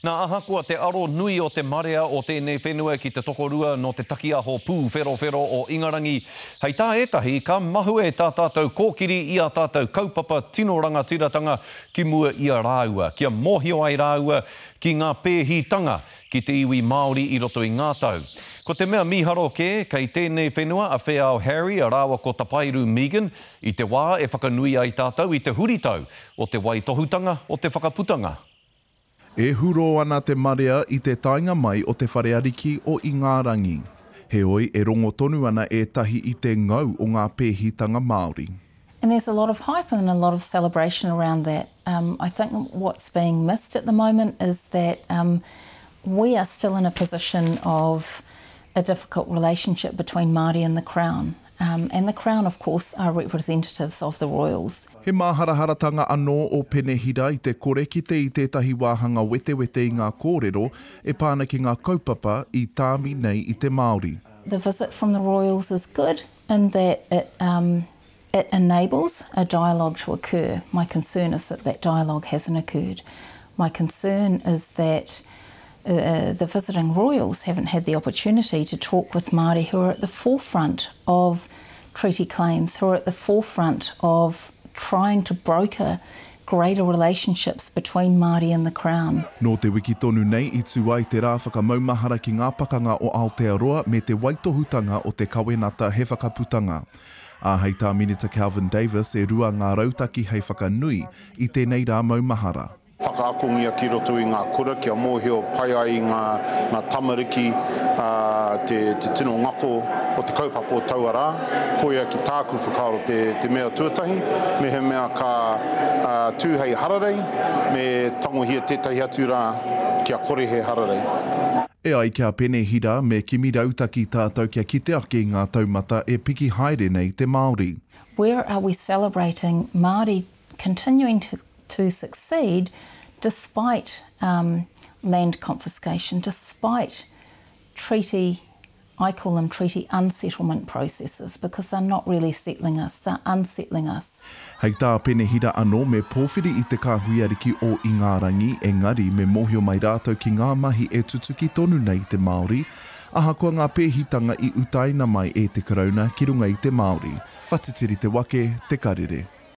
Nā ahakoa te aro nui o te marea o tēnei whenua ki te tokorua no te takiaho pū whero o Ingarangi. Hei tā etahi, ka mahue tā tātou kōkiri i a tātou kaupapa tinoranga tiratanga ki mua i a rāua. Kia mōhio ai rāua ki ngā pēhitanga ki te iwi Māori i roto i ngātau. Ko te mea miharo ke, kei tēnei whenua a Whiao Harry a rāua ko Tapairu Megan i te wā e whakanui ai tātou i te huritau o te waitohutanga o te whakaputanga. E huro ana te marea i te tainga mai o te whareariki o Ingarangi. Heoi e rongo tonu ana e tahi i te ngau o ngā pēhitanga Māori. And there's a lot of hype and a lot of celebration around that. I think what's being missed at the moment is that we are still in a position of a difficult relationship between Māori and the Crown. And the Crown, of course, are representatives of the Royals. He maharaharatanga anō o Penehira i te kore kite i tētahi wāhanga wete i ngā kōrero e pāna ki ngā kaupapa i tāmi nei i te Māori. The visit from the Royals is good in that it enables a dialogue to occur. My concern is that that dialogue hasn't occurred. My concern is that the visiting royals haven't had the opportunity to talk with Māori who are at the forefront of treaty claims, who are at the forefront of trying to broker greater relationships between Māori and the Crown. Nō te wiki tonu nei i tū ai te rā whakamaumahara ki ngā pakanga o Aotearoa me te waitohutanga o te kawenata he whakaputanga. A hei tā Minita Calvin Davis e rua ngā rautaki hei whakanui i tēnei rā maumahara. Whakaakongia ki roto i ngā kura, kia mōhio pai ai ngā tamariki, te tino ngako o te kaupapa o Tauara, koia ki tāku whakaaro te mea tuatahi, me he mea ka tūhei hararei, me tangohia tētahi atu rā kia kore he hararei. E ai kia Penehira me kimi rautaki tātou kia kite ake ngā taumata e piki haere nei te Māori. Where are we celebrating Māori continuing to succeed despite land confiscation, despite treaty, I call them treaty unsettlement processes, because they're not really settling us, they're unsettling us. Hei tā Penehira anō me pōwhiri i te kāhuiariki o Ingarangi, engari me mōhio mai rātou ki ngā mahi e tutuki tonu nei te Māori, ahakoa ngā pēhitanga i utaina mai e te karauna ki runga i te Māori. Whatitiri te wake, te karere.